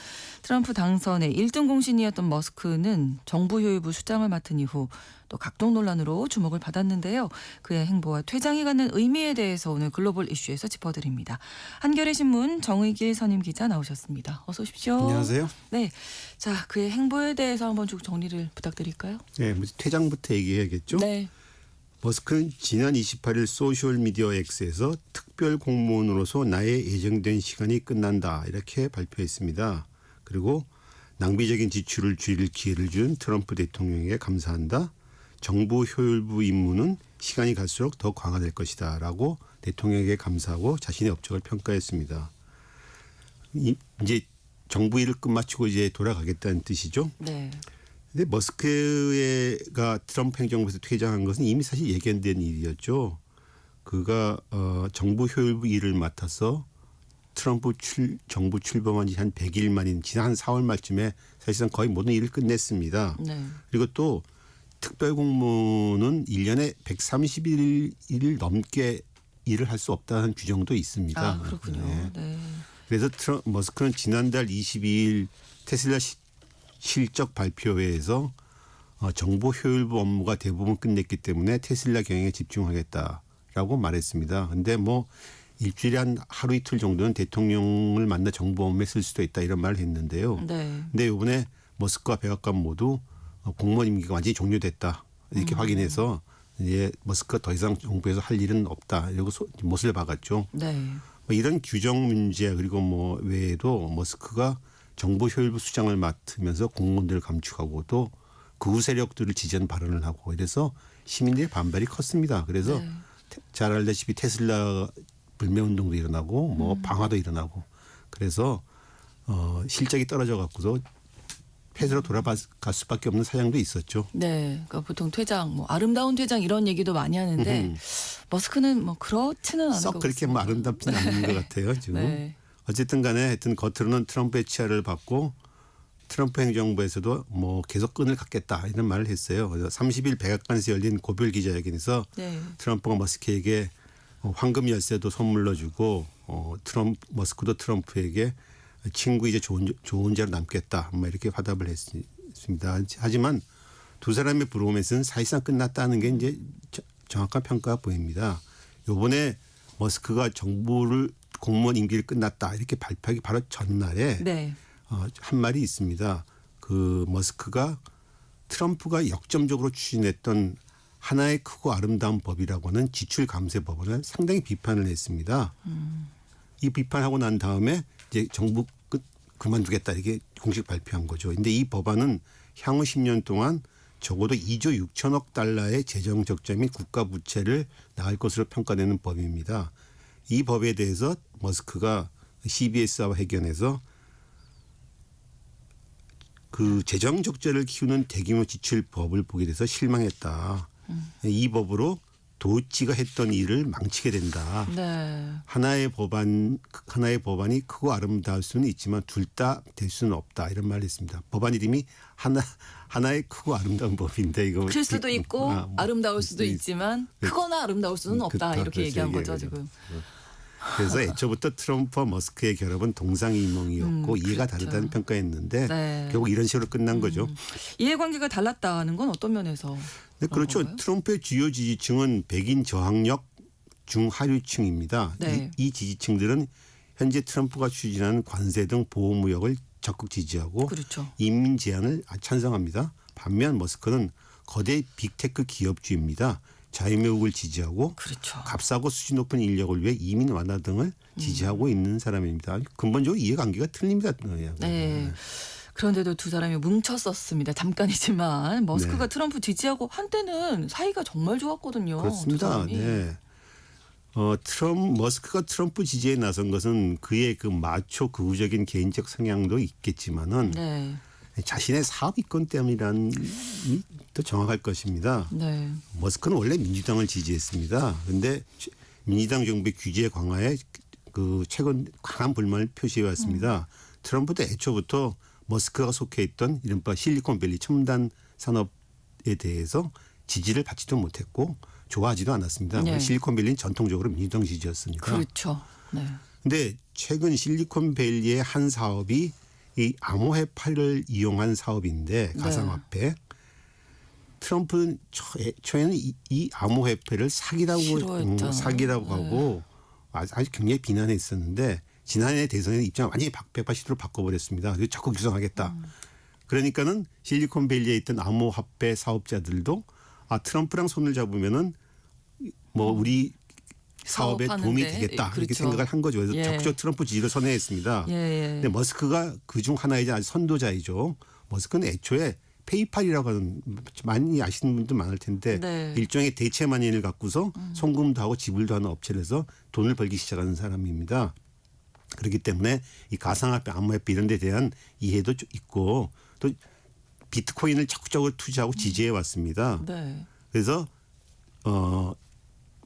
트럼프 당선의 1등 공신이었던 머스크는 정부 효율부 수장을 맡은 이후 또 각종 논란으로 주목을 받았는데요. 그의 행보와 퇴장이 갖는 의미에 대해서 오늘 글로벌 이슈에서 짚어드립니다. 한겨레 신문 정의길 선임 기자 나오셨습니다. 어서 오십시오. 안녕하세요. 네, 자 그의 행보에 대해서 한번 쭉 정리를 부탁드릴까요? 네, 퇴장부터 얘기해야겠죠. 네. 머스크는 지난 28일 소셜미디어 X에서 특별 공무원으로서 나의 예정된 시간이 끝난다 이렇게 발표했습니다. 그리고 낭비적인 지출을 줄일 기회를 준 트럼프 대통령에게 감사한다. 정부 효율부 임무는 시간이 갈수록 더 강화될 것이다 라고 대통령에게 감사하고 자신의 업적을 평가했습니다. 이제 정부 일을 끝마치고 이제 돌아가겠다는 뜻이죠. 네. 근데 머스크가 트럼프 행정부에서 퇴장한 것은 이미 사실 예견된 일이었죠. 그가 정부 효율부 일을 맡아서 트럼프 정부 출범한 지 한 100일 만인 지난 4월 말쯤에 사실상 거의 모든 일을 끝냈습니다. 네. 그리고 또 특별공무원은 1년에 130일 넘게 일을 할 수 없다는 규정도 있습니다. 아, 그렇군요. 네. 네. 그래서 머스크는 지난달 22일 테슬라 실적 발표회에서 정보 효율부 업무가 대부분 끝냈기 때문에 테슬라 경영에 집중하겠다라고 말했습니다. 그런데 뭐 일주일에 한 하루 이틀 정도는 대통령을 만나 정보 업무에 쓸 수도 있다 이런 말을 했는데요. 네. 근데 이번에 머스크와 백악관 모두 공무원 임기가 완전히 종료됐다 이렇게 확인해서 이제 머스크가 더 이상 정부에서 할 일은 없다 이러고 못을 박았죠. 네. 뭐 이런 규정 문제 그리고 뭐 외에도 머스크가 정보 효율부 수장을 맡으면서 공무원들을 감축하고 또 극우 세력들을 지지하는 발언을 하고 이래서 시민들의 반발이 컸습니다. 그래서 네. 잘 알다시피 테슬라 불매운동도 일어나고 뭐 방화도 일어나고 그래서 실적이 떨어져 갖고서 폐쇄로 돌아갈 수밖에 없는 사정도 있었죠. 네. 그러니까 보통 퇴장, 뭐 아름다운 퇴장 이런 얘기도 많이 하는데 머스크는 뭐 그렇지는 않을 것 썩 같습니다. 그렇게 뭐 아름답지는 않은 것 같아요. 지금. 네. 어쨌든 간에 하여튼 겉으로는 트럼프의 치하를 받고 트럼프 행정부에서도 뭐 계속 끈을 갖겠다 이런 말을 했어요. 그래서 30일 백악관에서 열린 고별 기자회견에서 네. 트럼프가 머스크에게 황금 열쇠도 선물로 주고 머스크도 트럼프에게 친구 이제 좋은 자로 남겠다 뭐 이렇게 화답을 했습니다. 하지만 두 사람의 브로맨스는 사실상 끝났다는 게 이제 정확한 평가가 보입니다. 이번에 머스크가 정부를 공무원 임기를 끝났다 이렇게 발표하기 바로 전날에 네. 한 말이 있습니다. 그 머스크가 트럼프가 역점적으로 추진했던 하나의 크고 아름다운 법이라고 하는 지출 감세 법안을 상당히 비판을 했습니다. 이 비판하고 난 다음에 이제 정부 그만두겠다 이렇게 공식 발표한 거죠. 그런데 이 법안은 향후 10년 동안 적어도 2조 6천억 달러의 재정 적자 및 국가 부채를 낳을 것으로 평가되는 법입니다. 이 법에 대해서 머스크가 CBS와 회견에서 그 재정 적자를 키우는 대규모 지출 법을 보게 돼서 실망했다. 이 법으로 도치가 했던 일을 망치게 된다. 네. 하나의 법안이 크고 아름다울 수는 있지만 둘 다 될 수는 없다. 이런 말을 했습니다. 법안 이름이 하나의 크고 아름다운 법인데 이거 클 수도 있고 아름다울 수도 있지만 크거나 아름다울 수는 없다 이렇게 얘기한 거죠 지금. 그래서 애초부터 트럼프와 머스크의 결합은 동상이몽이었고 이해가 그렇죠. 다르다는 평가였는데 네. 결국 이런 식으로 끝난 거죠. 이해관계가 달랐다는 건 어떤 면에서? 네, 그렇죠. 건가요? 트럼프의 주요 지지층은 백인 저학력 중하류층입니다. 네. 이 지지층들은 현재 트럼프가 추진하는 관세 등 보호무역을 적극 지지하고 그렇죠. 이민 제한을 찬성합니다. 반면 머스크는 거대 빅테크 기업주입니다. 자유무역을 지지하고 그렇죠. 값싸고 수준 높은 인력을 위해 이민 완화 등을 지지하고 있는 사람입니다. 근본적으로 이해관계가 틀립니다. 네. 그런데도 두 사람이 뭉쳤었습니다. 잠깐이지만 머스크가 네. 트럼프 지지하고 한때는 사이가 정말 좋았거든요. 두 그렇습니다. 사람이. 네. 머스크가 트럼프 지지에 나선 것은 그의 그 마초 극우적인 개인적 성향도 있겠지만은 네. 자신의 사업 이권 때문이라는 더 정확할 것입니다. 네. 머스크는 원래 민주당을 지지했습니다. 그런데 민주당 정부의 규제 강화에 그 최근 강한 불만을 표시해 왔습니다. 트럼프도 애초부터 머스크가 속해 있던 이른바 실리콘밸리 첨단 산업에 대해서 지지를 받지도 못했고 좋아하지도 않았습니다. 네. 실리콘밸리는 전통적으로 민주당 지지였으니까. 그렇죠. 네. 근데 최근 실리콘밸리의 한 사업이 이 암호화폐를 이용한 사업인데 가상화폐. 트럼프는 초에는 이 암호화폐를 싫어했잖아요. 사기라고 하고 아주 굉장히 비난했었는데 지난해 대선에 입장을 완전히 180도로 바꿔버렸습니다. 그래서 적극 규정하겠다. 그러니까는 실리콘밸리에 있던 암호화폐 사업자들도 트럼프랑 손을 잡으면은 뭐 우리 사업에 도움이 사업하는데, 되겠다 이렇게 그렇죠. 생각을 한 거죠. 그래서 예. 적극 트럼프 지지를 선회했습니다. 근데 머스크가 그중 하나이자 아주 선도자이죠. 머스크는 애초에 페이팔이라고 하는 많이 아시는 분들 많을 텐데 네. 일종의 대체만인을 갖고서 송금도 하고 지불도 하는 업체를 해서 돈을 벌기 시작하는 사람입니다. 그렇기 때문에 이 가상화폐, 암호화폐 이런 데 대한 이해도 좀 있고 또 비트코인을 적극적으로 투자하고 지지해 왔습니다. 네. 그래서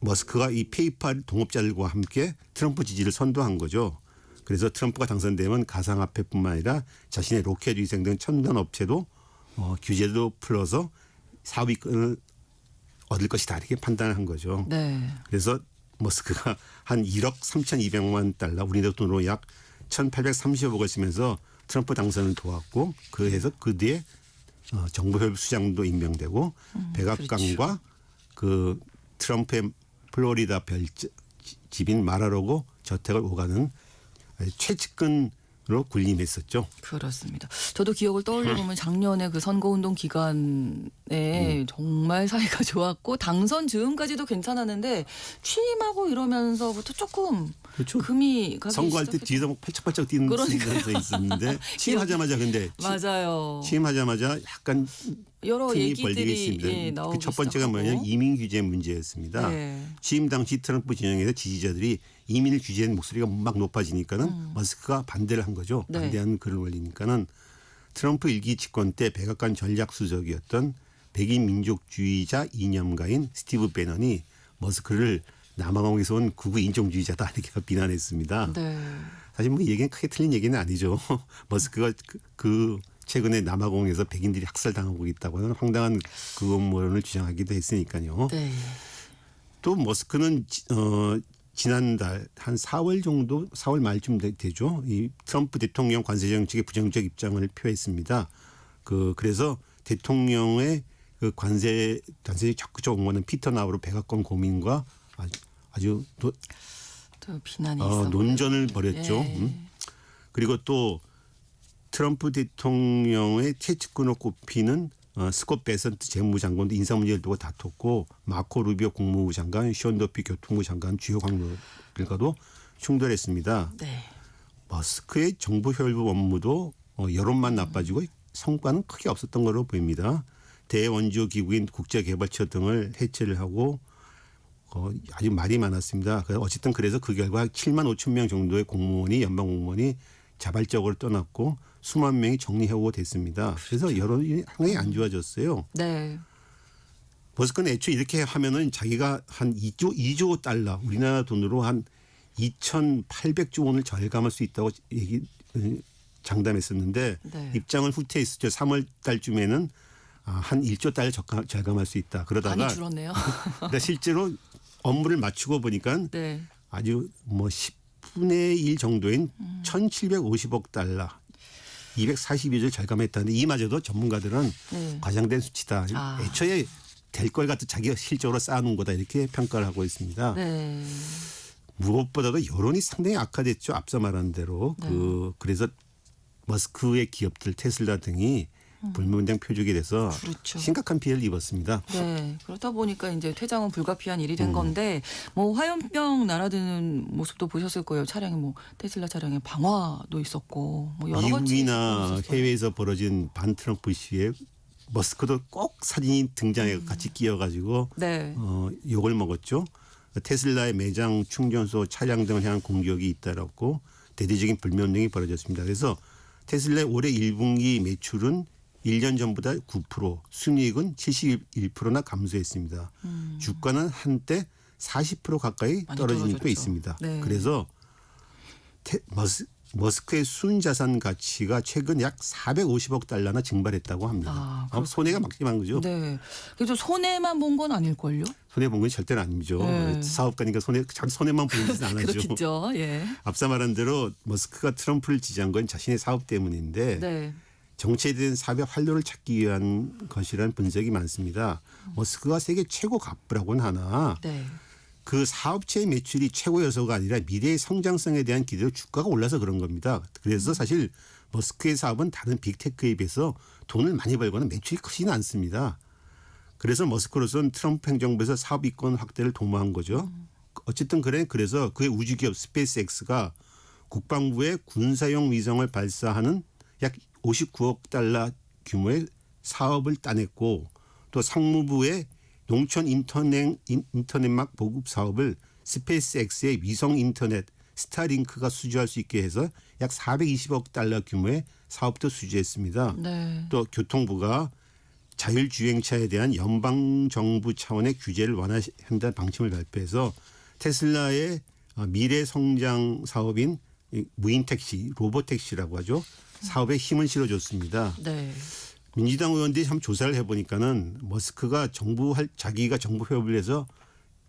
머스크가 이 페이팔 동업자들과 함께 트럼프 지지를 선도한 거죠. 그래서 트럼프가 당선되면 가상화폐뿐만 아니라 자신의 로켓 위생 등 첨단 업체도 규제도 풀어서 사업이권을 얻을 것이다 이렇게 판단을 한 거죠. 네. 그래서 머스크가 한 1억 3,200만 달러 우리나라 돈으로 약 1,830억을 쓰면서 트럼프 당선을 도왔고 그래서 그 뒤에 정부협 수장도 임명되고 백악관과 그 트럼프의 플로리다 별집인 마라로고 저택을 오가는 최측근으로 군림했었죠. 그렇습니다. 저도 기억을 떠올려 보면 작년에 그 선거운동 기간에 정말 사이가 좋았고 당선 즈음까지도 괜찮았는데 취임하고 이러면서부터 조금 그렇죠. 금이 가기 선거할 때 시작했죠. 뒤에서 막 팔짝팔짝 뛰는 그러니까요. 순간이 있었는데 취임하자마자 근데 맞아요. 취임하자마자 약간 여러 틈이 벌리고 얘기들이 있습니다. 나오기 그 첫 번째가 시작하고. 뭐냐면 이민 규제 문제였습니다. 네. 취임 당시 트럼프 진영에서 지지자들이 이민을 규제하는 목소리가 막 높아지니까는 머스크가 반대를 한 거죠. 네. 반대하는 글을 올리니까는 트럼프 일기 집권 때 백악관 전략수석이었던 백인 민족주의자 이념가인 스티브 배넌이 머스크를 남아공에서 온 극우 인종주의자다 이렇게 비난했습니다. 네. 사실 뭐 이 얘기는 크게 틀린 얘기는 아니죠. 머스크가 그 최근에 남아공에서 백인들이 학살당하고 있다고 하는 황당한 그 음모론을 주장하기도 했으니까요. 네. 또 머스크는 지난달 한 4월 정도 4월 말쯤 되죠. 이 트럼프 대통령 관세 정책에 부정적 입장을 표했습니다. 그래서 대통령의 그 관세 적극적 옹호하는 피터 나우로 백악관 고민과 아주 또 비난이 있어. 논전을 벌였죠. 예. 그리고 또 트럼프 대통령의 최측근으로 꼽히는 스콧 베선트 재무장관도 인사 문제를 두고 다퉜고 마코 루비오 국무부 장관, 션 더피 교통부 장관 주요 관료들과도 충돌했습니다. 네. 머스크의 정부 혈부 업무도 여론만 나빠지고 성과는 크게 없었던 걸로 보입니다. 대원조 기구인 국제개발처 등을 해체를 하고 아주 말이 많았습니다. 어쨌든 그래서 그 결과 7만 5천 명 정도의 공무원이 연방 공무원이 자발적으로 떠났고 수만 명이 정리해오고 됐습니다. 그래서 여론이 상당히 안 좋아졌어요. 네. 머스크는 애초에 이렇게 하면은 자기가 한 2조 달러 우리나라 돈으로 한 2,800조 원을 절감할 수 있다고 장담했었는데 네. 입장을 후퇴했었죠. 3월 달쯤에는 한 1조 달러 절감할 수 있다. 그러다가 많이 줄었네요. 그러니까 실제로 업무를 맞추고 보니까 네. 아주 뭐 10분의 1 정도인 1,750억 달러 242조를 절감했다는데 이마저도 전문가들은 네. 과장된 수치다. 애초에 될 걸 갖다 자기가 실적으로 쌓아놓은 거다 이렇게 평가를 하고 있습니다. 네. 무엇보다도 여론이 상당히 악화됐죠. 앞서 말한 대로. 네. 그래서 머스크의 기업들 테슬라 등이 불문당 표적이 돼서 그렇죠. 심각한 피해를 입었습니다. 네. 그렇다 보니까 이제 퇴장은 불가피한 일이 된 건데 뭐 화염병 날아드는 모습도 보셨을 거예요. 차량에 뭐 테슬라 차량에 방화도 있었고 뭐 여러 가지 미국이나 있었어요. 해외에서 벌어진 반 트럼프 시위에 머스크도 꼭 사진이 등장해 같이 끼어가지고 네. 욕을 먹었죠. 테슬라의 매장, 충전소, 차량 등을 향한 공격이 잇따랐고 대대적인 불면등이 벌어졌습니다. 그래서 테슬라의 올해 1분기 매출은 1년 전보다 9%, 순이익은 71%나 감소했습니다. 주가는 한때 40% 가까이 많이 떨어진 적도 떨어졌죠. 있습니다. 네. 그래서 머스크의 순자산 가치가 최근 약 450억 달러나 증발했다고 합니다. 손해가 막심한 거죠. 네. 그래도 손해만 본 건 아닐걸요? 손해 본 건 절대는 아니죠. 네. 사업가니까 손해만 보이진 않아죠. 그렇겠죠. 예. 앞서 말한 대로 머스크가 트럼프를 지지한 건 자신의 사업 때문인데 네. 정체에 대한 사업의 활로를 찾기 위한 것이라는 분석이 많습니다. 머스크가 세계 최고 갑부라고는 하나 네. 그 사업체의 매출이 최고 요소가 아니라 미래의 성장성에 대한 기대로 주가가 올라서 그런 겁니다. 그래서 사실 머스크의 사업은 다른 빅테크에 비해서 돈을 많이 벌거나 매출이 크지는 않습니다. 그래서 머스크로서는 트럼프 행정부에서 사업 이권 확대를 도모한 거죠. 어쨌든 그래서 그의 우주기업 스페이스X가 국방부에 군사용 위성을 발사하는 약 59억 달러 규모의 사업을 따냈고 또 상무부의 농촌 인터넷망 보급 사업을 스페이스X의 위성 인터넷 스타링크가 수주할 수 있게 해서 약 420억 달러 규모의 사업도 수주했습니다. 네. 또 교통부가 자율주행차에 대한 연방정부 차원의 규제를 완화한다는 방침을 발표해서 테슬라의 미래 성장 사업인 무인택시, 로보택시라고 하죠. 사업에 힘을 실어줬습니다. 네. 민주당 의원들이 참 조사를 해보니까는 머스크가 자기가 정부 회업을 해서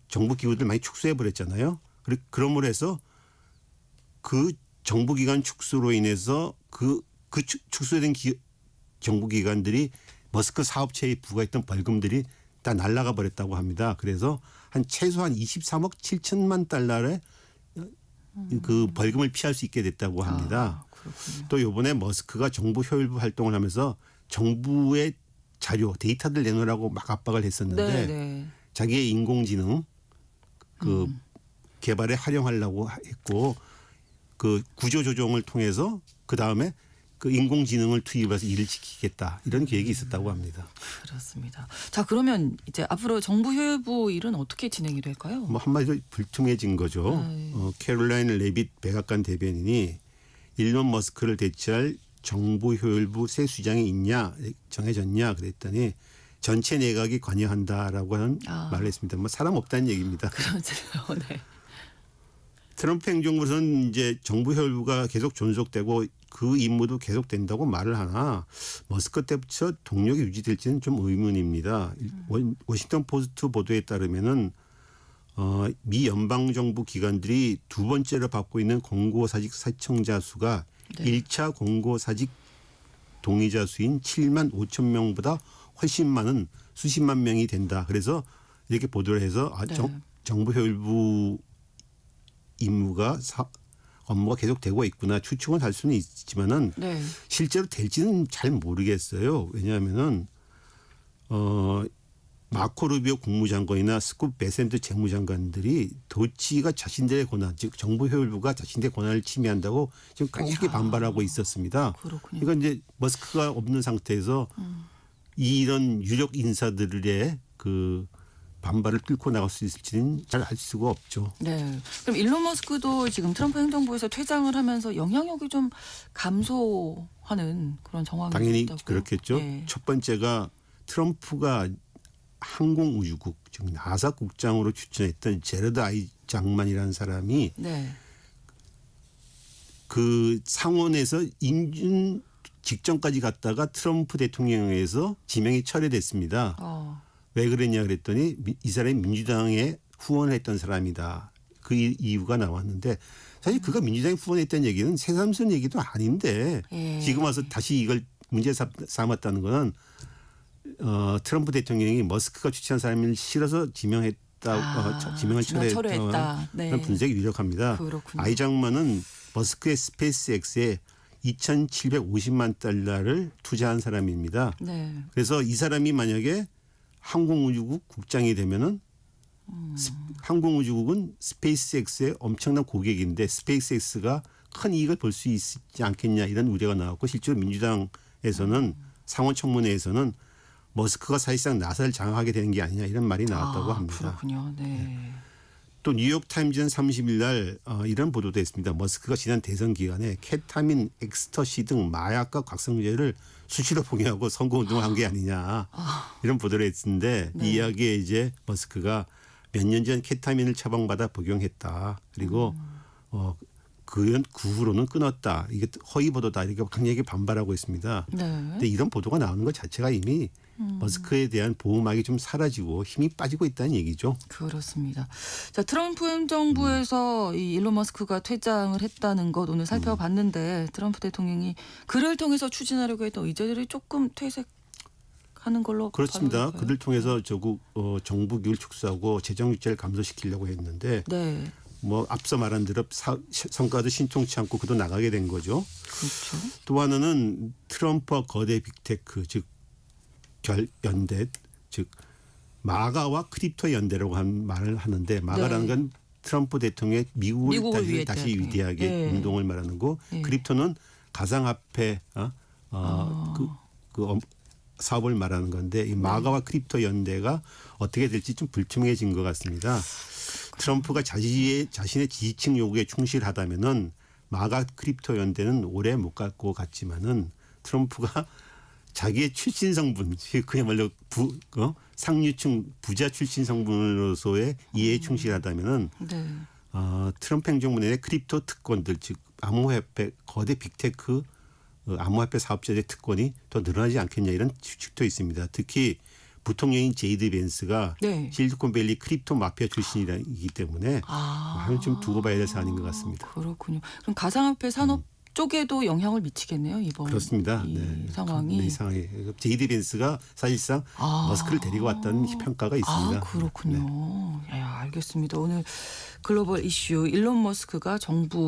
정부 기구들 많이 축소해 버렸잖아요. 그러므로 해서 그 정부 기관 축소로 인해서 그 축소된 정부 기관들이 머스크 사업체에 부과했던 벌금들이 다 날아가 버렸다고 합니다. 그래서 최소한 23억 7천만 달러의 그 벌금을 피할 수 있게 됐다고 합니다. 또 이번에 머스크가 정부 효율부 활동을 하면서 정부의 자료, 데이터들 내놓으라고 막 압박을 했었는데 네. 자기의 인공지능 그 개발에 활용하려고 했고 그 구조조정을 통해서 그다음에 그 인공지능을 투입해서 일을 지키겠다 이런 계획이 있었다고 합니다. 그렇습니다. 자, 그러면 이제 앞으로 정부 효율부 일은 어떻게 진행이 될까요? 뭐 한마디로 불투명해진 거죠. 네. 캐롤라인 레빗 백악관 대변인이 일론 머스크를 대체할 정부 효율부 새 수장이 있냐 정해졌냐 그랬더니 전체 내각이 관여한다라고 하는 말을 했습니다. 뭐 사람 없다는 얘기입니다. 그렇죠. 네. 트럼프 행정부에서는 이제 정부 효율부가 계속 존속되고 그 임무도 계속된다고 말을 하나 머스크 때부터 동력이 유지될지는 좀 의문입니다. 워싱턴 포스트 보도에 따르면은 미 연방정부 기관들이 두 번째로 받고 있는 공고사직 시청자 수가 네. 1차 공고사직 동의자 수인 7만 5천 명보다 훨씬 많은 수십만 명이 된다. 그래서 이렇게 보도를 해서 네. 정부 효율부 업무가 계속되고 있구나 추측은 할 수는 있지만은 네. 실제로 될지는 잘 모르겠어요. 왜냐하면은 마코 루비오 국무장관이나 스콧 베센트 재무장관들이 도치가 자신들의 권한, 즉 정부 효율부가 자신들의 권한을 침해한다고 지금 강하게 반발하고 있었습니다. 그렇군요. 이건 이제 머스크가 없는 상태에서 이런 유력 인사들의 그 반발을 뚫고 나갈 수 있을지는 잘 알 수가 없죠. 네. 그럼 일론 머스크도 지금 트럼프 행정부에서 퇴장을 하면서 영향력이 좀 감소하는 그런 정황이 당연히 있다고요? 그렇겠죠. 네. 첫 번째가 트럼프가 항공우주국 즉 나사 국장으로 추천했던 제러드 아이 장만이라는 사람이 네. 그 상원에서 인준 직전까지 갔다가 트럼프 대통령에 의해서 지명이 철회됐습니다. 왜 그랬냐 그랬더니 이 사람이 민주당에 후원을 했던 사람이다. 그 이유가 나왔는데 사실 그가 민주당에 후원했다는 얘기는 새삼스러운 얘기도 아닌데 지금 와서 다시 이걸 문제 삼았다는 거는 트럼프 대통령이 머스크가 추천한 사람을 싫어서 지명을 철회했다. 네. 그런 분석이 유력합니다. 그렇군요. 아이 장만은 머스크의 스페이스X에 2,750만 달러를 투자한 사람입니다. 네. 그래서 이 사람이 만약에 항공우주국 국장이 되면은 항공우주국은 스페이스X의 엄청난 고객인데 스페이스X가 큰 이익을 볼 수 있지 않겠냐 이런 우려가 나왔고 실제로 민주당에서는 상원 청문회에서는 머스크가 사실상 나사를 장악하게 되는 게 아니냐 이런 말이 나왔다고 합니다. 그렇군요. 네. 또 뉴욕타임즈는 30일 날 이런 보도도 했습니다. 머스크가 지난 대선 기간에 케타민, 엑스터시 등 마약과 각성제를 수시로 복용하고 선거운동을 한 게 아니냐 이런 보도를 했는데 네. 이 이야기에 이제 머스크가 몇 년 전 케타민을 처방받아 복용했다. 그리고 그 후로는 끊었다. 이게 허위 보도다. 이렇게 강력하게 반발하고 있습니다. 네. 근데 이런 보도가 나오는 것 자체가 이미 머스크에 대한 보호막이 좀 사라지고 힘이 빠지고 있다는 얘기죠. 그렇습니다. 자, 트럼프 행정부에서 이 일론 머스크가 퇴장을 했다는 것 오늘 살펴봤는데 트럼프 대통령이 글을 통해서 추진하려고 했던 의제들이 조금 퇴색하는 걸로 그렇습니다. 봐도 될까요? 그들 통해서 조국 정부 기율 축소하고 재정 유지를 감소시키려고 했는데 네. 뭐 앞서 말한 대로 성과도 신통치 않고 그도 나가게 된 거죠. 그렇죠. 또 하나는 트럼프와 거대 빅테크 즉 연대 즉 마가와 크립토 연대라고 한 말을 하는데 마가라는 네. 건 트럼프 대통령의 미국을 위해 다시 대한, 위대하게 네. 운동을 말하는 거 네. 크립토는 가상화폐 그 사업을 말하는 건데 이 마가와 크립토 연대가 어떻게 될지 좀 불투명해진 것 같습니다. 트럼프가 자신의 지지층 요구에 충실하다면은 마가 크립토 연대는 오래 못 갈 것 같지만은 트럼프가 자기의 출신 성분, 그야말로 상류층 부자 출신 성분으로서의 이해에 충실하다면은 네. 트럼프 행정부 내의 크립토 특권들 즉 암호화폐 거대 빅테크 암호화폐 사업자의 특권이 더 늘어나지 않겠냐 이런 추측도 있습니다. 특히 부통령인 제이드 벤스가 네. 실리콘밸리 크립토 마피아 출신이기 때문에 많은 좀 두고 봐야 될 사안인 것 같습니다. 그렇군요. 그럼 가상화폐 산업 쪽에도 영향을 미치겠네요. 이번 그렇습니다. 이 네. 상황이. 이 상황이 제이드 벤스가 사실상 머스크를 데리고 왔다는 평가가 있습니다. 그렇군요. 네. 알겠습니다. 오늘 글로벌 이슈 일론 머스크가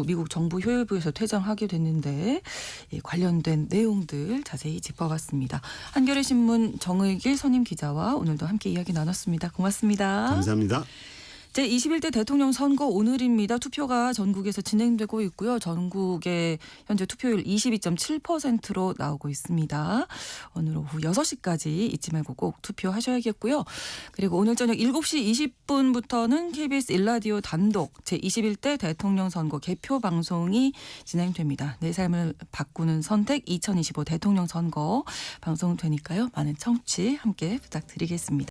미국 정부 효율부에서 퇴장하게 됐는데 관련된 내용들 자세히 짚어봤습니다. 한겨레 신문 정의길 선임 기자와 오늘도 함께 이야기 나눴습니다. 고맙습니다. 감사합니다. 제21대 대통령 선거 오늘입니다. 투표가 전국에서 진행되고 있고요. 전국의 현재 투표율 22.7%로 나오고 있습니다. 오늘 오후 6시까지 잊지 말고 꼭 투표하셔야겠고요. 그리고 오늘 저녁 7시 20분부터는 KBS 1라디오 단독 제21대 대통령 선거 개표 방송이 진행됩니다. 내 삶을 바꾸는 선택 2025 대통령 선거 방송되니까요. 많은 청취 함께 부탁드리겠습니다.